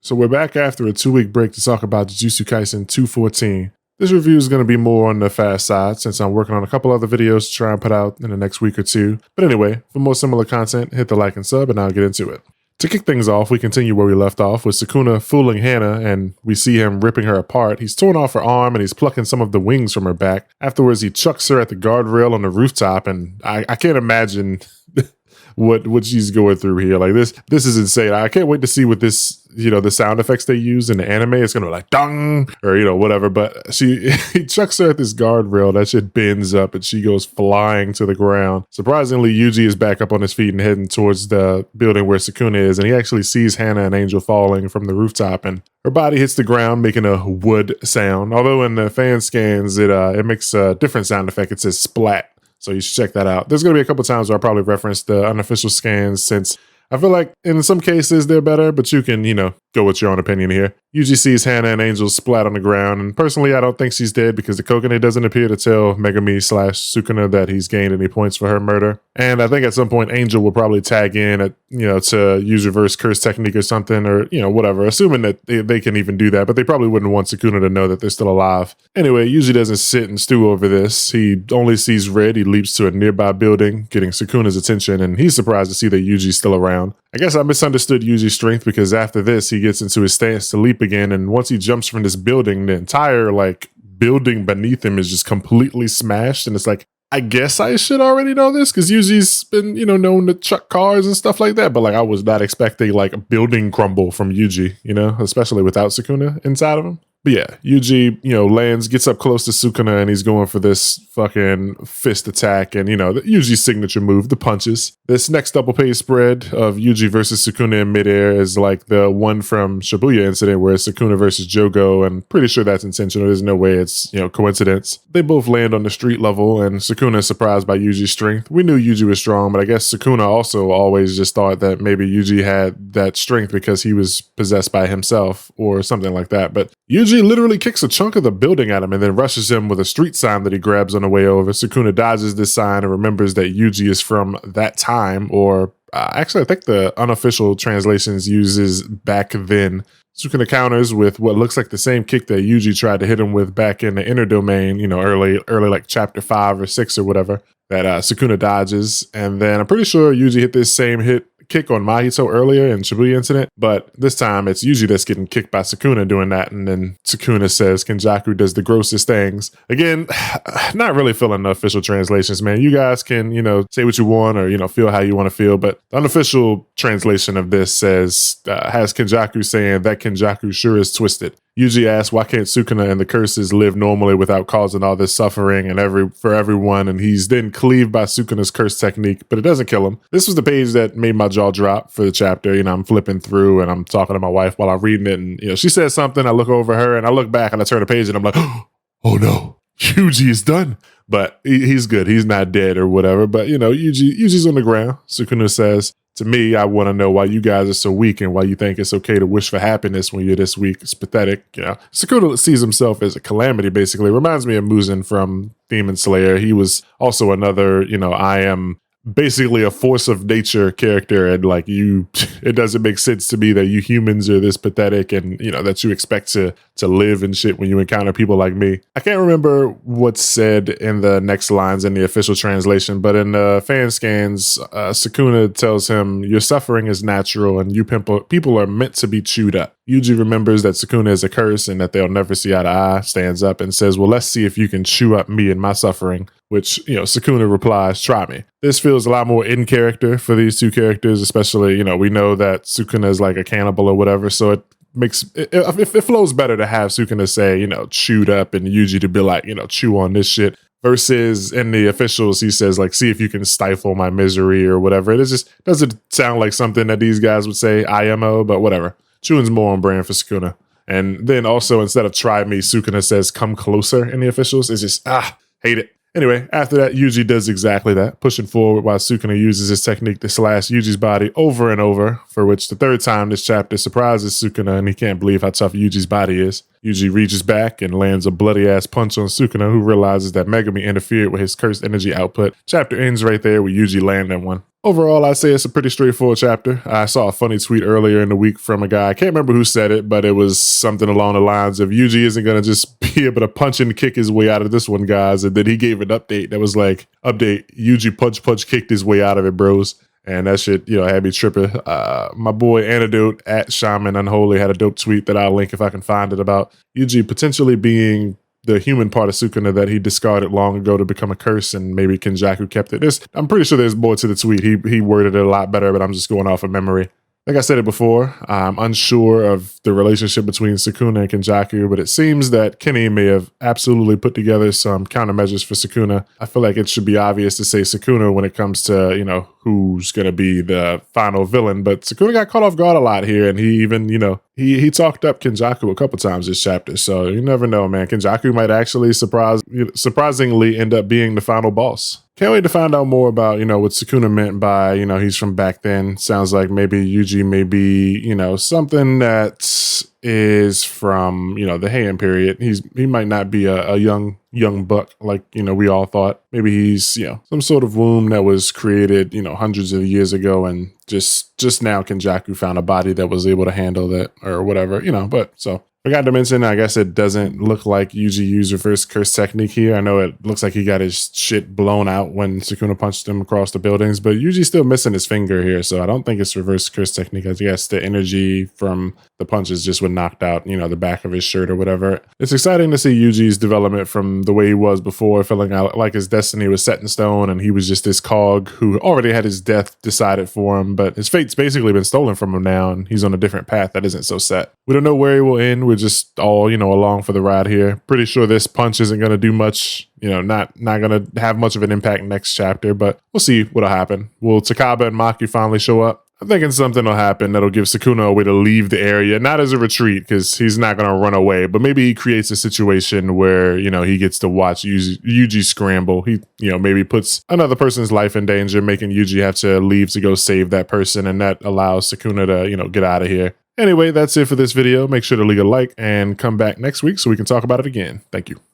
So we're back after a 2-week break to talk about Jujutsu Kaisen 214. This review is going to be more on the fast side since I'm working on a couple other videos to try and put out in the next week or two. But anyway, for more similar content, hit the like and sub and I'll get into it. To kick things off, we continue where we left off with Sukuna fooling Hana, and we see him ripping her apart. He's torn off her arm and he's plucking some of the wings from her back. Afterwards, he chucks her at the guardrail on the rooftop, and I can't imagine what she's going through here. Like this is insane. I can't wait to see what this, the sound effects they use in the anime. It's gonna be like dong or whatever. But he chucks her at this guardrail. That shit bends up and she goes flying to the ground. Surprisingly, Yuji is back up on his feet and heading towards the building where Sukuna is, and he actually sees Hana and Angel falling from the rooftop, and her body hits the ground making a wood sound. Although in the fan scans it makes a different sound effect. It says splat. So you should check that out. There's going to be a couple times where I probably reference the unofficial scans since I feel like in some cases they're better, but you can, go with your own opinion here. Yuji sees Hana and Angel splat on the ground, and personally I don't think she's dead because the Kokone doesn't appear to tell Megami/Sukuna that he's gained any points for her murder. And I think at some point Angel will probably tag in to use reverse curse technique or something, or whatever, assuming that they can even do that, but they probably wouldn't want Sukuna to know that they're still alive. Anyway, Yuji doesn't sit and stew over this. He only sees red. He leaps to a nearby building, getting Sukuna's attention, and he's surprised to see that Yuji's still around. I guess I misunderstood Yuji's strength because after this he gets into his stance to leap again, and once he jumps from this building, the entire building beneath him is just completely smashed, and it's like, I guess I should already know this because Yuji's been, known to chuck cars and stuff like that, but I was not expecting a building crumble from Yuji, especially without Sukuna inside of him. But yeah, Yuji, lands, gets up close to Sukuna, and he's going for this fucking fist attack, and Yuji's signature move, the punches. This next double page spread of Yuji versus Sukuna in midair is like the one from Shibuya incident where it's Sukuna versus Jogo, and pretty sure that's intentional. There's no way it's, coincidence. They both land on the street level, and Sukuna is surprised by Yuji's strength. We knew Yuji was strong, but I guess Sukuna also always just thought that maybe Yuji had that strength because he was possessed by himself or something like that. But Yuji literally kicks a chunk of the building at him and then rushes him with a street sign that he grabs on the way over. Sukuna dodges this sign and remembers that Yuji is from that time, or actually I think the unofficial translations uses back then. Sukuna counters with what looks like the same kick that Yuji tried to hit him with back in the inner domain, early like chapter 5 or 6 or whatever, that Sukuna dodges. And then I'm pretty sure Yuji hit this same kick on Mahito earlier in Shibuya incident, but this time it's Yuji that's getting kicked by Sukuna doing that, and then Sukuna says Kenjaku does the grossest things. Again, not really feeling the official translations, man. You guys can, say what you want or, feel how you want to feel, but the unofficial translation of this has Kenjaku saying that Kenjaku sure is twisted. Yuji asks, why can't Sukuna and the curses live normally without causing all this suffering and for everyone? And he's then cleaved by Sukuna's curse technique, but it doesn't kill him. This was the page that made my jaw drop for the chapter. I'm flipping through and I'm talking to my wife while I'm reading it, and she says something. I look over her and I look back and I turn the page and I'm like, oh no, Yuji is done. But he's good. He's not dead or whatever. But Yuji's on the ground. Sukuna says, to me, I want to know why you guys are so weak and why you think it's okay to wish for happiness when you're this weak. It's pathetic. Sukuna sees himself as a calamity, basically. Reminds me of Muzan from Demon Slayer. He was also another, I am basically a force of nature character, and it doesn't make sense to me that you humans are this pathetic and that you expect to live and shit when you encounter people like me. I can't remember what's said in the next lines in the official translation, but in the fan scans, Sukuna tells him, your suffering is natural and you people are meant to be chewed up. Yuji remembers that Sukuna is a curse and that they'll never see eye to eye, stands up and says, well, let's see if you can chew up me and my suffering, which, Sukuna replies, try me. This feels a lot more in character for these two characters, especially, we know that Sukuna is like a cannibal or whatever, so it makes it flows better to have Sukuna say, chewed up, and Yuji to be like, chew on this shit. Versus in the officials, he says, see if you can stifle my misery or whatever. It just doesn't sound like something that these guys would say IMO, but whatever. Chewing's more on brand for Sukuna. And then also, instead of try me, Sukuna says come closer in the officials. It's just, hate it. Anyway, after that, Yuji does exactly that, pushing forward while Sukuna uses his technique to slash Yuji's body over and over, for which the third time this chapter surprises Sukuna and he can't believe how tough Yuji's body is. Yuji reaches back and lands a bloody-ass punch on Sukuna, who realizes that Megami interfered with his cursed energy output. Chapter ends right there with Yuji landing one. Overall, I'd say it's a pretty straightforward chapter. I saw a funny tweet earlier in the week from a guy. I can't remember who said it, but it was something along the lines of Yuji isn't going to just be able to punch and kick his way out of this one, guys. And then he gave an update that was like, update, Yuji punch kicked his way out of it, bros. And that shit, had me tripping. My boy Antidote at Shaman Unholy had a dope tweet that I'll link if I can find it about Yuji potentially being the human part of Sukuna that he discarded long ago to become a curse, and maybe Kenjaku kept it. I'm pretty sure there's more to the tweet. He worded it a lot better, but I'm just going off of memory. Like I said it before, I'm unsure of the relationship between Sukuna and Kenjaku, but it seems that Kenny may have absolutely put together some countermeasures for Sukuna. I feel like it should be obvious to say Sukuna when it comes to, who's going to be the final villain, but Sukuna got caught off guard a lot here, and he even, he talked up Kenjaku a couple times this chapter, so you never know, man. Kenjaku might actually surprisingly end up being the final boss. Can't wait to find out more about, what Sukuna meant by, he's from back then. Sounds like maybe Yuji may be, something that is from, the Heian period. He might not be a young buck like, we all thought. Maybe he's, some sort of womb that was created, hundreds of years ago, and just now Kenjaku found a body that was able to handle that or whatever, but so. Forgot to mention, I guess it doesn't look like Yuji used reverse curse technique here. I know it looks like he got his shit blown out when Sukuna punched him across the buildings, but Yuji's still missing his finger here, so I don't think it's reverse curse technique. I guess the energy from the punches just would knocked out, the back of his shirt or whatever. It's exciting to see Yuji's development from the way he was before, feeling like his destiny was set in stone and he was just this cog who already had his death decided for him, but his fate's basically been stolen from him now, and he's on a different path that isn't so set. We don't know where he will end. We're just all, along for the ride here. Pretty sure this punch isn't going to do much, not going to have much of an impact next chapter, but we'll see what'll happen. Will Takaba and Maki finally show up? I'm thinking something will happen that'll give Sukuna a way to leave the area, not as a retreat, because he's not going to run away, but maybe he creates a situation where, he gets to watch Yuji scramble. He, maybe puts another person's life in danger, making Yuji have to leave to go save that person, and that allows Sukuna to, get out of here. Anyway, that's it for this video. Make sure to leave a like and come back next week so we can talk about it again. Thank you.